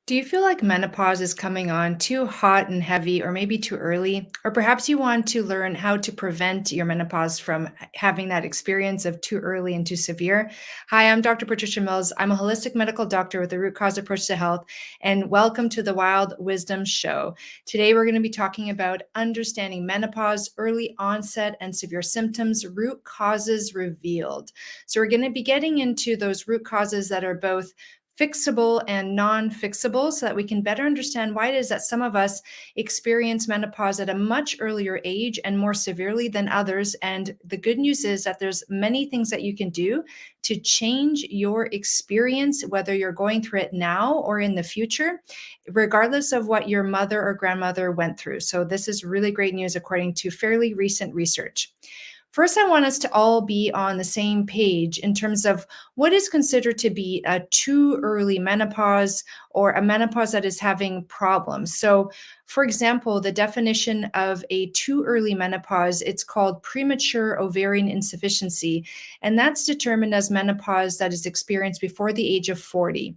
Do you feel like menopause is coming on too hot and heavy, or maybe too early? Or perhaps you want to learn how to prevent your menopause from having that experience of too early and too severe? Hi, I'm Dr. Patricia Mills. I'm a holistic medical doctor with a root cause approach to health, and welcome to the Wild Wisdom Show. Today, we're going to be talking about understanding menopause, early onset, and severe symptoms, root causes revealed. So, we're going to be getting into those root causes that are both fixable and non-fixable so that we can better understand why it is that some of us experience menopause at a much earlier age and more severely than others. And the good news is that there's many things that you can do to change your experience, whether you're going through it now or in the future, regardless of what your mother or grandmother went through. So this is really great news according to fairly recent research. First, I want us to all be on the same page in terms of what is considered to be a too early menopause or a menopause that is having problems. So, for example, the definition of a too early menopause, it's called premature ovarian insufficiency, and that's determined as menopause that is experienced before the age of 40.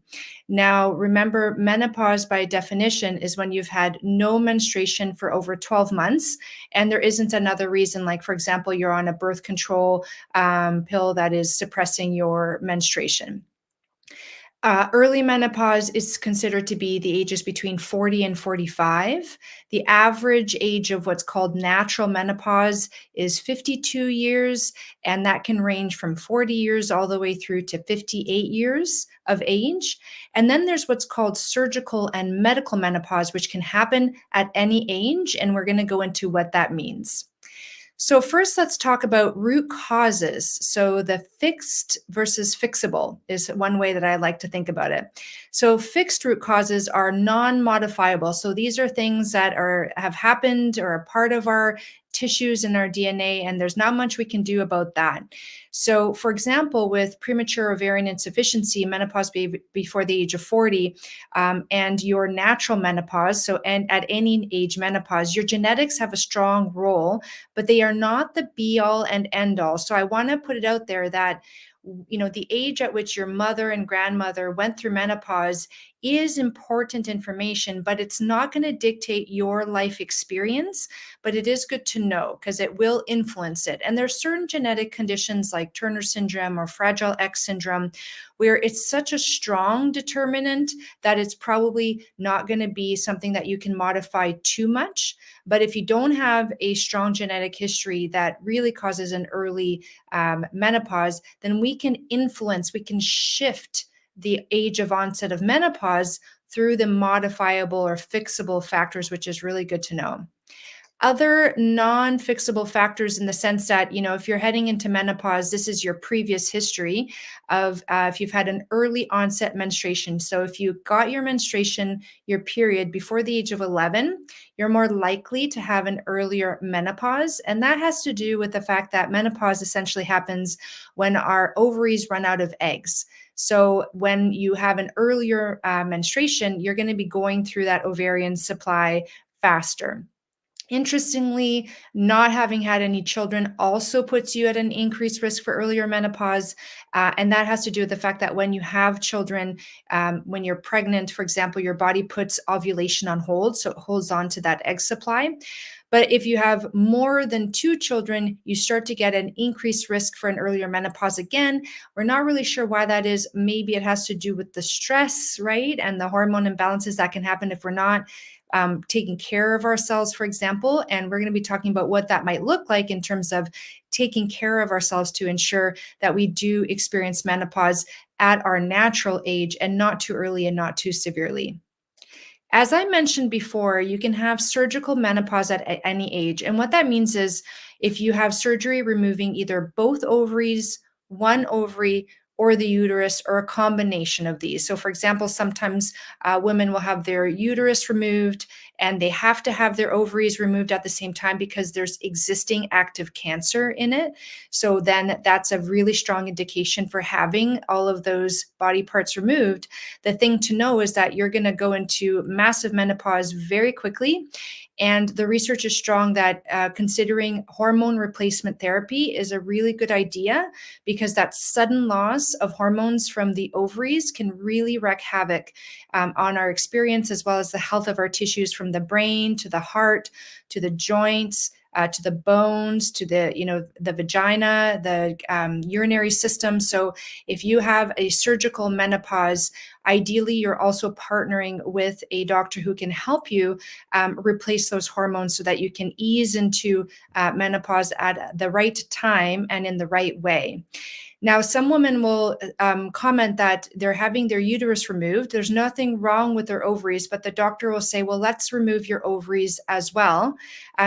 Now, remember, menopause by definition is when you've had no menstruation for over 12 months, and there isn't another reason, like, for example, you're on a birth control pill that is suppressing your menstruation. Early menopause is considered to be the ages between 40 and 45. The average age of what's called natural menopause is 52 years, and that can range from 40 years all the way through to 58 years of age. And then there's what's called surgical and medical menopause, which can happen at any age, and we're going to go into what that means. So, first, let's talk about root causes. So, the fixed versus fixable is one way that I like to think about it. So, fixed root causes are non-modifiable. So, these are things that have happened or are part of our tissues in our DNA, and there's not much we can do about that. So, for example, with premature ovarian insufficiency, menopause before the age of 40, and your natural menopause, so and at any age menopause, your genetics have a strong role, but they are not the be all and end all. So I want to put it out there that the age at which your mother and grandmother went through menopause is important information, but it's not going to dictate your life experience. But it is good to know because it will influence it. And there's certain genetic conditions like Turner syndrome or Fragile X syndrome where it's such a strong determinant that it's probably not going to be something that you can modify too much. But if you don't have a strong genetic history that really causes an early menopause, then we can shift the age of onset of menopause through the modifiable or fixable factors, which is really good to know. Other non-fixable factors in the sense that, if you're heading into menopause, this is your previous history of if you've had an early onset menstruation. So if you got your menstruation, your period before the age of 11, you're more likely to have an earlier menopause. And that has to do with the fact that menopause essentially happens when our ovaries run out of eggs. So when you have an earlier menstruation, you're going to be going through that ovarian supply faster. Interestingly, not having had any children also puts you at an increased risk for earlier menopause. And that has to do with the fact that when you have children, when you're pregnant, for example, your body puts ovulation on hold. So it holds on to that egg supply. But if you have more than 2 children, you start to get an increased risk for an earlier menopause again. We're not really sure why that is. Maybe it has to do with the stress, right? And the hormone imbalances that can happen if we're not taking care of ourselves, for example. And we're going to be talking about what that might look like in terms of taking care of ourselves to ensure that we do experience menopause at our natural age and not too early and not too severely. As I mentioned before, you can have surgical menopause at any age. And what that means is if you have surgery removing either both ovaries, one ovary, or the uterus, or a combination of these. So, for example, sometimes women will have their uterus removed and they have to have their ovaries removed at the same time because there's existing active cancer in it. So then that's a really strong indication for having all of those body parts removed. The thing to know is that you're going to go into massive menopause very quickly. And the research is strong that considering hormone replacement therapy is a really good idea, because that sudden loss of hormones from the ovaries can really wreak havoc on our experience, as well as the health of our tissues, from the brain to the heart to the joints. To the bones, to the vagina, the urinary system. So if you have a surgical menopause, ideally you're also partnering with a doctor who can help you replace those hormones so that you can ease into menopause at the right time and in the right way. Now, some women will comment that they're having their uterus removed. There's nothing wrong with their ovaries, but the doctor will say, well, let's remove your ovaries as well,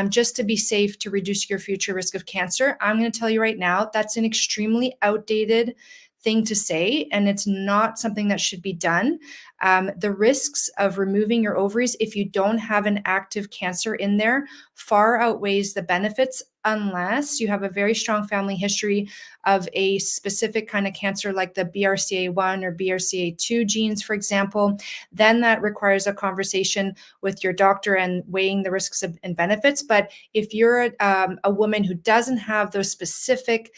just to be safe, to reduce your future risk of cancer. I'm going to tell you right now, that's an extremely outdated thing to say, and it's not something that should be done. The risks of removing your ovaries, if you don't have an active cancer in there, far outweighs the benefits, unless you have a very strong family history of a specific kind of cancer, like the BRCA1 or BRCA2 genes, for example. Then that requires a conversation with your doctor and weighing the risks and benefits. But if you're a woman who doesn't have those specific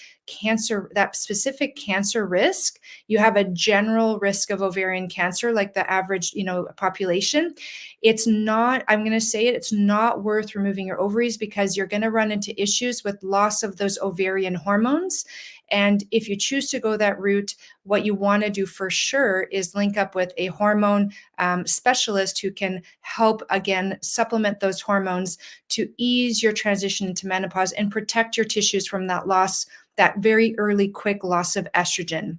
that specific cancer risk, you have a general risk of ovarian cancer, like the average, population. It's not, I'm going to say it, it's not worth removing your ovaries, because you're going to run into issues with loss of those ovarian hormones. And if you choose to go that route, what you want to do for sure is link up with a hormone specialist who can help, again, supplement those hormones to ease your transition into menopause and protect your tissues from that loss, that very early, quick loss of estrogen.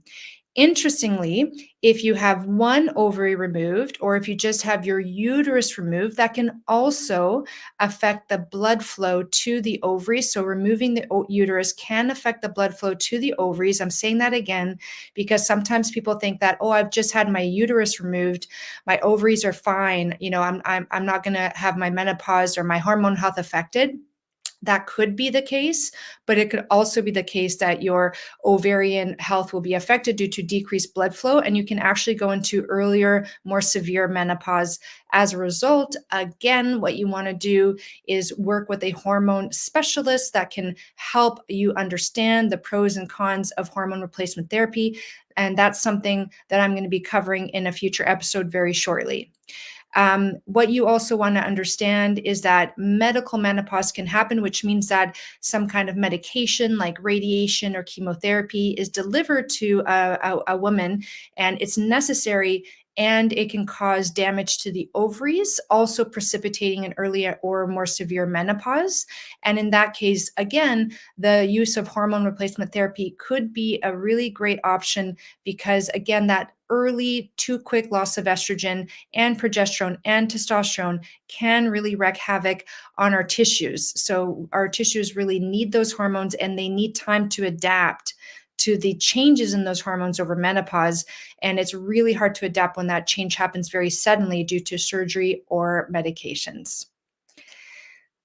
Interestingly, if you have one ovary removed, or if you just have your uterus removed, that can also affect the blood flow to the ovaries. So removing the uterus can affect the blood flow to the ovaries. I'm saying that again because sometimes people think that, oh, I've just had my uterus removed, my ovaries are fine, I'm not going to have my menopause or my hormone health affected. That could be the case, but it could also be the case that your ovarian health will be affected due to decreased blood flow, and you can actually go into earlier, more severe menopause as a result. Again, what you want to do is work with a hormone specialist that can help you understand the pros and cons of hormone replacement therapy. And that's something that I'm going to be covering in a future episode very shortly. What you also want to understand is that medical menopause can happen, which means that some kind of medication like radiation or chemotherapy is delivered to a woman, and it's necessary, and it can cause damage to the ovaries, also precipitating an earlier or more severe menopause. And in that case, again, the use of hormone replacement therapy could be a really great option, because, again, that early, too quick loss of estrogen and progesterone and testosterone can really wreak havoc on our tissues. So our tissues really need those hormones, and they need time to adapt to the changes in those hormones over menopause. And it's really hard to adapt when that change happens very suddenly due to surgery or medications.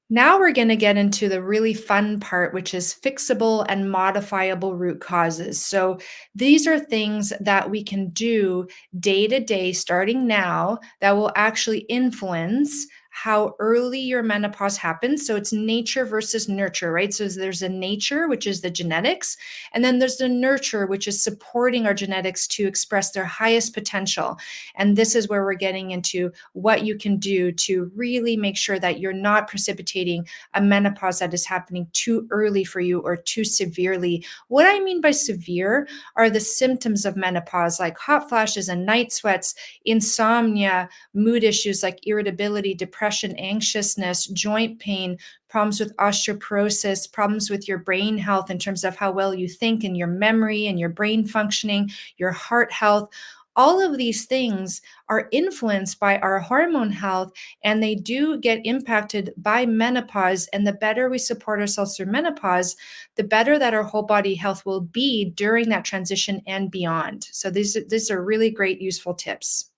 Now we're going to get into the really fun part, which is fixable and modifiable root causes. So these are things that we can do day to day, starting now, that will actually influence how early your menopause happens. So it's nature versus nurture, right? So there's a nature, which is the genetics, and then there's the nurture, which is supporting our genetics to express their highest potential. And this is where we're getting into what you can do to really make sure that you're not precipitating a menopause that is happening too early for you or too severely. What I mean by severe are the symptoms of menopause, like hot flashes and night sweats, insomnia, mood issues like irritability, depression, anxiousness, joint pain, problems with osteoporosis, problems with your brain health in terms of how well you think and your memory and your brain functioning, your heart health. All of these things are influenced by our hormone health, and they do get impacted by menopause. And the better we support ourselves through menopause, the better that our whole body health will be during that transition and beyond. So these are really great, useful tips.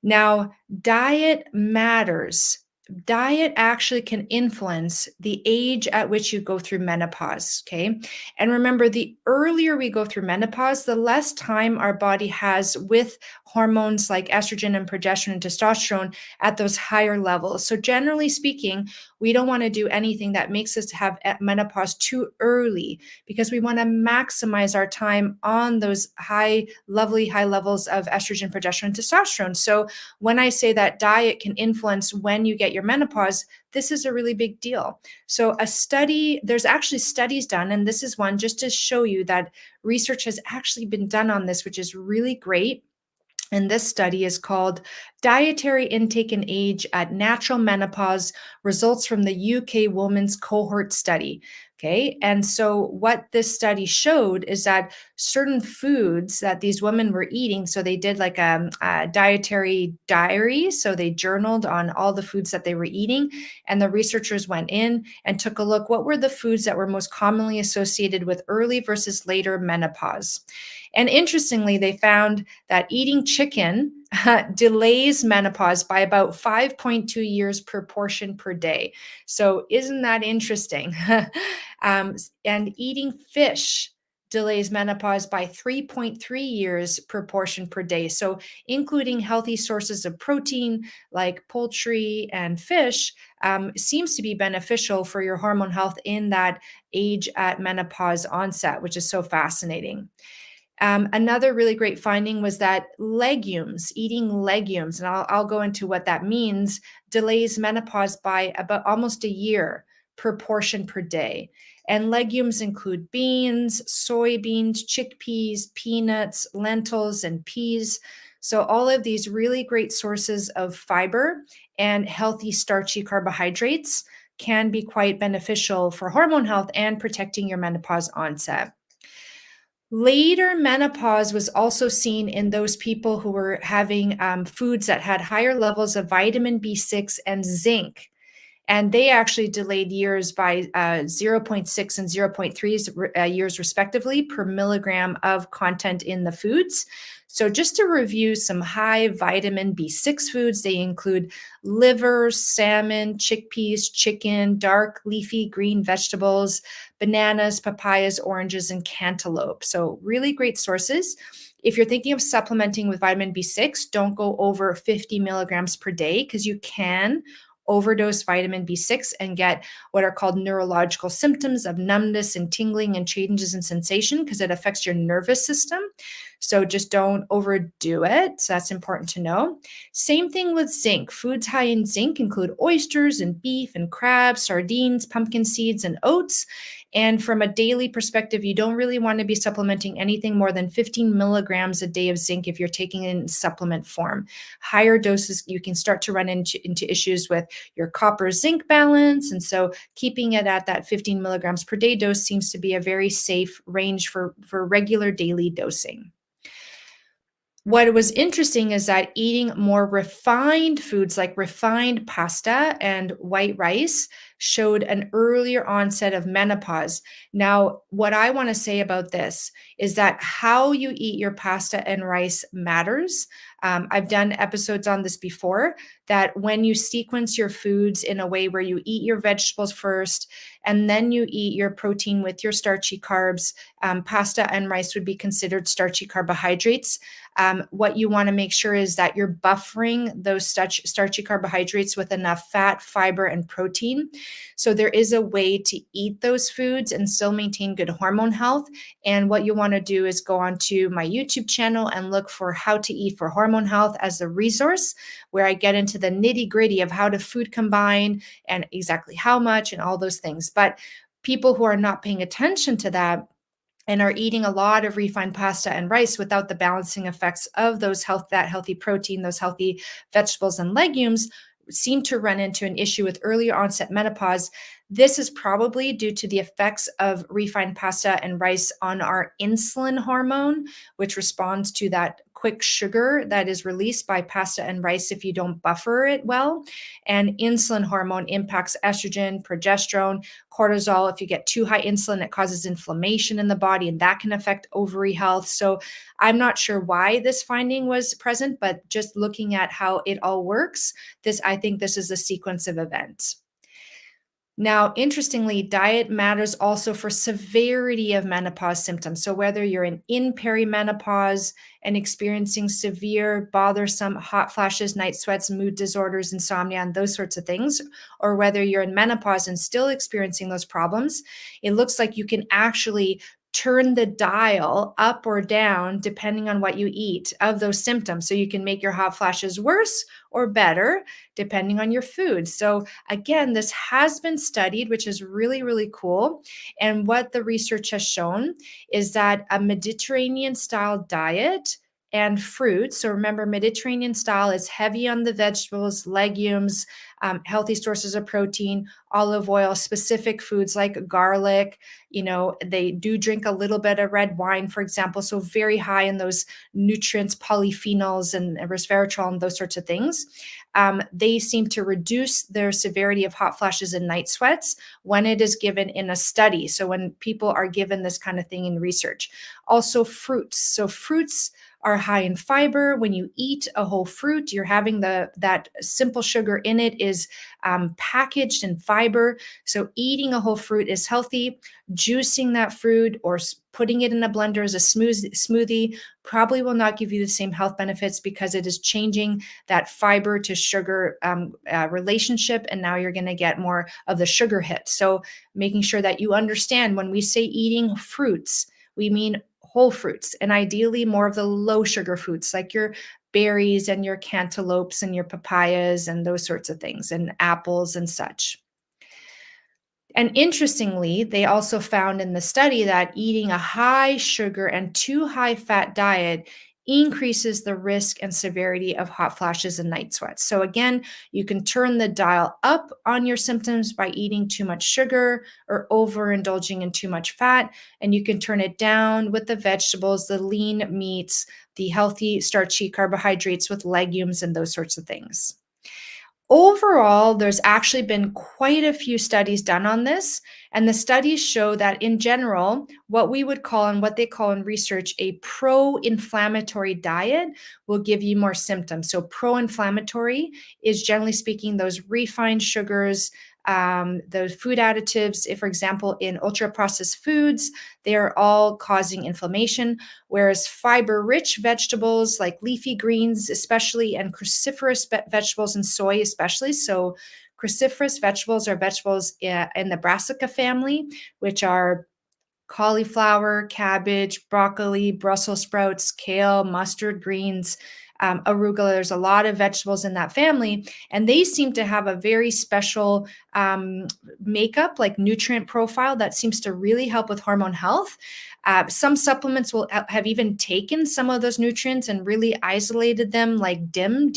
Now, diet matters Diet actually can influence the age at which you go through menopause. Okay. And remember, the earlier we go through menopause, the less time our body has with hormones like estrogen and progesterone and testosterone at those higher levels. So, generally speaking, we don't want to do anything that makes us have menopause too early because we want to maximize our time on those lovely high levels of estrogen, progesterone, and testosterone. So, when I say that diet can influence when you get your menopause, this is a really big deal. So, there's actually studies done, and this is one just to show you that research has actually been done on this, which is really great. And this study is called Dietary Intake and Age at Natural Menopause Results from the UK Women's Cohort Study. Okay. And so, what this study showed is that certain foods that these women were eating, so they did like a dietary diary. So, they journaled on all the foods that they were eating. And the researchers went in and took a look what were the foods that were most commonly associated with early versus later menopause. And interestingly, they found that eating chicken delays menopause by about 5.2 years per portion per day. So, isn't that interesting? And eating fish delays menopause by 3.3 years per portion per day. So, including healthy sources of protein like poultry and fish seems to be beneficial for your hormone health in that age at menopause onset, which is so fascinating. Another really great finding was that eating legumes, and I'll go into what that means, delays menopause by about almost a year per portion per day. And legumes include beans, soybeans, chickpeas, peanuts, lentils, and peas. So, all of these really great sources of fiber and healthy starchy carbohydrates can be quite beneficial for hormone health and protecting your menopause onset. Later menopause was also seen in those people who were having foods that had higher levels of vitamin B6 and zinc. And they actually delayed years by zero point 0.6 and zero point 0.3 years, respectively, per milligram of content in the foods. So, just to review some high vitamin B6 foods, they include liver, salmon, chickpeas, chicken, dark leafy green vegetables, bananas, papayas, oranges, and cantaloupe. So, really great sources. If you're thinking of supplementing with vitamin B6, don't go over 50 milligrams per day because you can overdose vitamin B6 and get what are called neurological symptoms of numbness and tingling and changes in sensation because it affects your nervous system. So just don't overdo it. So that's important to know. Same thing with zinc. Foods high in zinc include oysters and beef and crabs, sardines, pumpkin seeds, and oats. And from a daily perspective, you don't really want to be supplementing anything more than 15 milligrams a day of zinc if you're taking it in supplement form. Higher doses, you can start to run into issues with your copper zinc balance. And so keeping it at that 15 milligrams per day dose seems to be a very safe range for regular daily dosing. What was interesting is that eating more refined foods like refined pasta and white rice showed an earlier onset of menopause. Now, what I want to say about this is that how you eat your pasta and rice matters. I've done episodes on this before that when you sequence your foods in a way where you eat your vegetables first and then you eat your protein with your starchy carbs, pasta and rice would be considered starchy carbohydrates. What you want to make sure is that you're buffering those starchy carbohydrates with enough fat, fiber, and protein. So there is a way to eat those foods and still maintain good hormone health. And what you want to do is go onto my YouTube channel and look for How to Eat for Hormone Health as a resource, where I get into the nitty gritty of how to food combine and exactly how much and all those things. But people who are not paying attention to that and are eating a lot of refined pasta and rice without the balancing effects of that healthy protein, those healthy vegetables and legumes, seem to run into an issue with earlier onset menopause. This is probably due to the effects of refined pasta and rice on our insulin hormone, which responds to that quick sugar that is released by pasta and rice if you don't buffer it well. And insulin hormone impacts estrogen, progesterone, cortisol. If you get too high insulin, it causes inflammation in the body, and that can affect ovary health. So I'm not sure why this finding was present, but just looking at how it all works, I think this is a sequence of events. Now, interestingly, diet matters also for severity of menopause symptoms. So, whether you're in perimenopause and experiencing severe, bothersome hot flashes, night sweats, mood disorders, insomnia, and those sorts of things, or whether you're in menopause and still experiencing those problems, it looks like you can actually turn the dial up or down depending on what you eat of those symptoms. So, you can make your hot flashes worse or better depending on your food. So, again, this has been studied, which is really, really cool. And what the research has shown is that a Mediterranean style diet and fruits. So remember, Mediterranean style is heavy on the vegetables, legumes, healthy sources of protein, olive oil, specific foods like garlic. They do drink a little bit of red wine, for example. So very high in those nutrients, polyphenols and resveratrol and those sorts of things. They seem to reduce their severity of hot flashes and night sweats when it is given in a study. So when people are given this kind of thing in research. Also fruits. So fruits are high in fiber. When you eat a whole fruit, you're having that simple sugar in it is packaged in fiber. So eating a whole fruit is healthy. Juicing that fruit or putting it in a blender as a smoothie probably will not give you the same health benefits because it is changing that fiber to sugar relationship. And now you're going to get more of the sugar hit. So making sure that you understand when we say eating fruits, we mean whole fruits, and ideally more of the low sugar fruits like your berries and your cantaloupes and your papayas and those sorts of things, and apples and such. And interestingly, they also found in the study that eating a high sugar and too high fat diet increases the risk and severity of hot flashes and night sweats. So again, you can turn the dial up on your symptoms by eating too much sugar or overindulging in too much fat, and you can turn it down with the vegetables, the lean meats, the healthy starchy carbohydrates with legumes and those sorts of things. Overall, there's actually been quite a few studies done on this, and the studies show that in general, what we would call and what they call in research a pro-inflammatory diet will give you more symptoms. So pro-inflammatory is generally speaking those refined sugars, those food additives. If, for example, in ultra-processed foods, they are all causing inflammation, whereas fiber-rich vegetables like leafy greens, especially, and cruciferous vegetables and soy, especially. So cruciferous vegetables are vegetables in the brassica family, which are cauliflower, cabbage, broccoli, Brussels sprouts, kale, mustard greens, arugula. There's a lot of vegetables in that family, and they seem to have a very special makeup, like nutrient profile that seems to really help with hormone health. Some supplements will have even taken some of those nutrients and really isolated them, like DIM,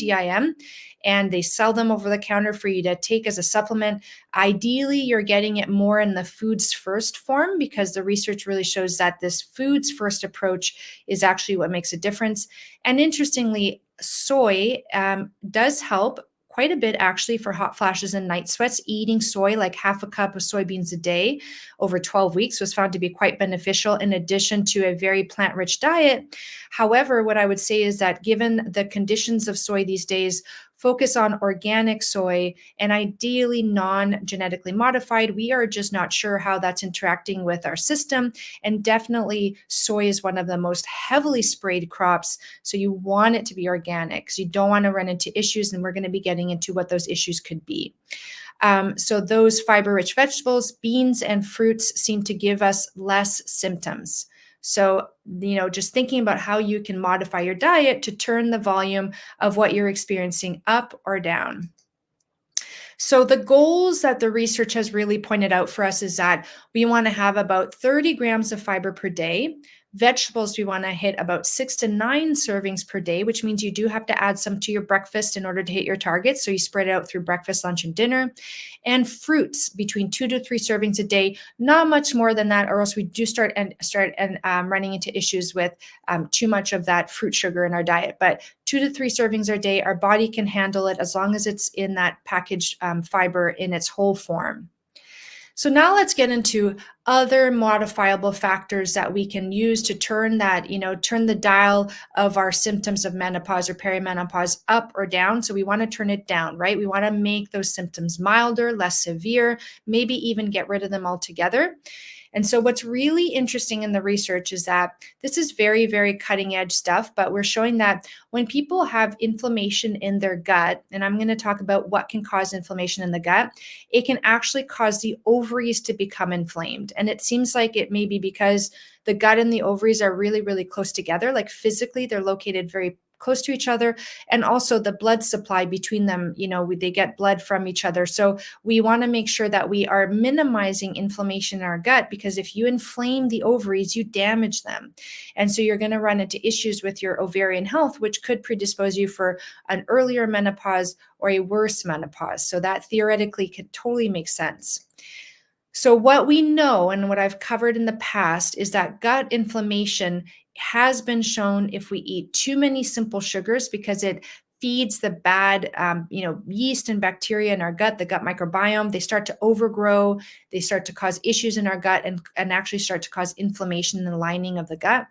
and they sell them over the counter for you to take as a supplement. Ideally, you're getting it more in the foods first form because the research really shows that this foods first approach is actually what makes a difference. And interestingly, soy does help quite a bit actually for hot flashes and night sweats. Eating soy, like half a cup of soybeans a day over 12 weeks, was found to be quite beneficial in addition to a very plant-rich diet. However, what I would say is that given the conditions of soy these days, focus on organic soy and ideally non-genetically modified. We are just not sure how that's interacting with our system. And definitely soy is one of the most heavily sprayed crops. So you want it to be organic. So you don't want to run into issues. And we're going to be getting into what those issues could be. So those fiber-rich vegetables, beans, and fruits seem to give us less symptoms. So, just thinking about how you can modify your diet to turn the volume of what you're experiencing up or down. So the goals that the research has really pointed out for us is that we want to have about 30 grams of fiber per day Vegetables, we want to hit about 6 to 9 servings per day, which means you do have to add some to your breakfast in order to hit your target. So you spread it out through breakfast, lunch, and dinner. And fruits between 2 to 3 servings a day, not much more than that, or else we do start running into issues with too much of that fruit sugar in our diet. But 2 to 3 servings a day, our body can handle it as long as it's in that packaged fiber in its whole form. So now let's get into other modifiable factors that we can use to turn the dial of our symptoms of menopause or perimenopause up or down. So we want to turn it down, right? We want to make those symptoms milder, less severe, maybe even get rid of them altogether. And so what's really interesting in the research is that this is very, very cutting edge stuff, but we're showing that when people have inflammation in their gut, and I'm going to talk about what can cause inflammation in the gut, it can actually cause the ovaries to become inflamed. And it seems like it may be because the gut and the ovaries are really, really close together. Like physically, they're located very close to each other. And also the blood supply between them, they get blood from each other. So we want to make sure that we are minimizing inflammation in our gut, because if you inflame the ovaries, you damage them. And so you're going to run into issues with your ovarian health, which could predispose you for an earlier menopause or a worse menopause. So that theoretically could totally make sense. So what we know and what I've covered in the past is that gut inflammation has been shown if we eat too many simple sugars, because it feeds the bad, yeast and bacteria in our gut, the gut microbiome. They start to overgrow. They start to cause issues in our gut and actually start to cause inflammation in the lining of the gut.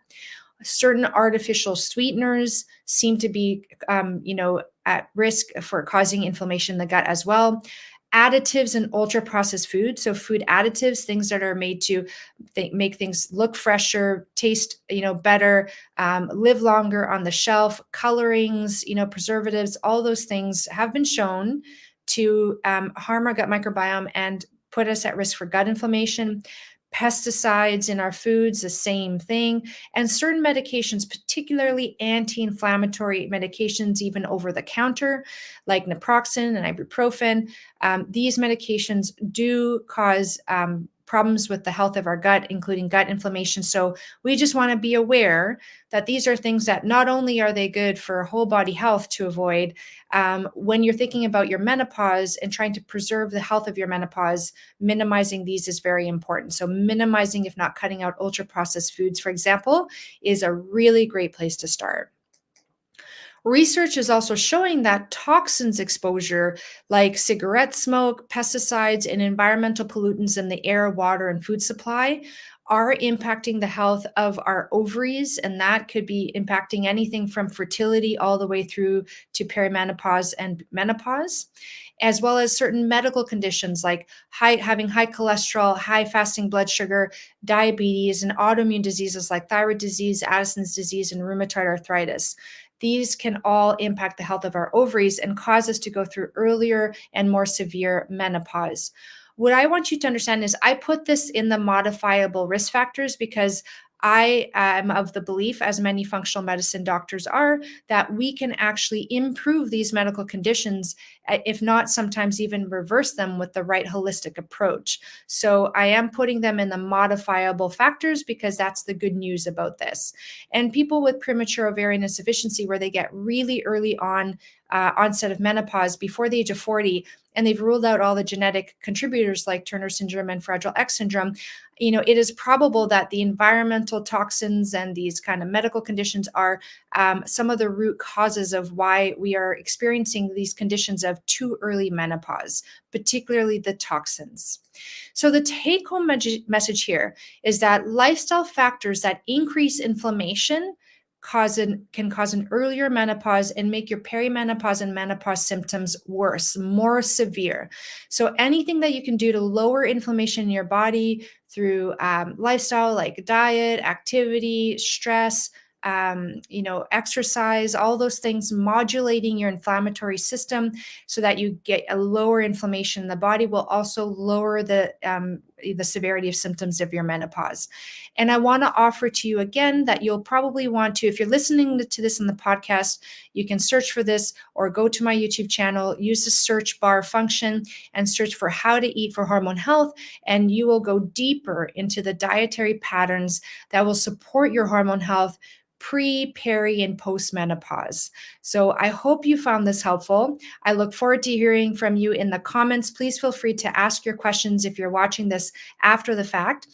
Certain artificial sweeteners seem to be, at risk for causing inflammation in the gut as well. Additives and ultra processed food. So food additives, things that are made to make things look fresher, taste, better, live longer on the shelf, colorings, preservatives, all those things have been shown to harm our gut microbiome and put us at risk for gut inflammation. Pesticides in our foods, the same thing. And certain medications, particularly anti-inflammatory medications, even over the counter, like naproxen and ibuprofen. These medications do cause problems with the health of our gut, including gut inflammation. So we just want to be aware that these are things that not only are they good for whole body health to avoid, when you're thinking about your menopause and trying to preserve the health of your menopause, minimizing these is very important. So minimizing, if not cutting out ultra processed foods, for example, is a really great place to start. Research is also showing that toxins exposure, like cigarette smoke, pesticides, and environmental pollutants in the air, water, and food supply, are impacting the health of our ovaries. And that could be impacting anything from fertility all the way through to perimenopause and menopause, as well as certain medical conditions like having high cholesterol, high fasting blood sugar, diabetes, and autoimmune diseases like thyroid disease, Addison's disease, and rheumatoid arthritis. These can all impact the health of our ovaries and cause us to go through earlier and more severe menopause. What I want you to understand is I put this in the modifiable risk factors because I am of the belief, as many functional medicine doctors are, that we can actually improve these medical conditions, if not sometimes even reverse them with the right holistic approach. So I am putting them in the modifiable factors because that's the good news about this. And people with premature ovarian insufficiency, where they get really early on onset of menopause before the age of 40, and they've ruled out all the genetic contributors like Turner syndrome and Fragile X syndrome, it is probable that the environmental toxins and these kind of medical conditions are some of the root causes of why we are experiencing these conditions of too early menopause, particularly the toxins. So the take-home message here is that lifestyle factors that increase inflammation can cause an earlier menopause and make your perimenopause and menopause symptoms worse, more severe. So anything that you can do to lower inflammation in your body through lifestyle, like diet, activity, stress, exercise, all those things, modulating your inflammatory system so that you get a lower inflammation in the body, will also lower the the severity of symptoms of your menopause. And I want to offer to you again that you'll probably want to, if you're listening to this in the podcast, you can search for this or go to my YouTube channel, use the search bar function and search for how to eat for hormone health. And you will go deeper into the dietary patterns that will support your hormone health pre, peri, and post menopause. So I hope you found this helpful. I look forward to hearing from you in the comments. Please feel free to ask your questions if you're watching this after the fact.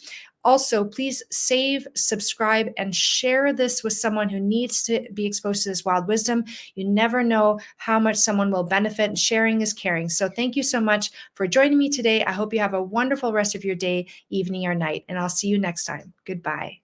Also, please save, subscribe, and share this with someone who needs to be exposed to this wild wisdom. You never know how much someone will benefit, and sharing is caring. So thank you so much for joining me today. I hope you have a wonderful rest of your day, evening, or night, and I'll see you next time. Goodbye.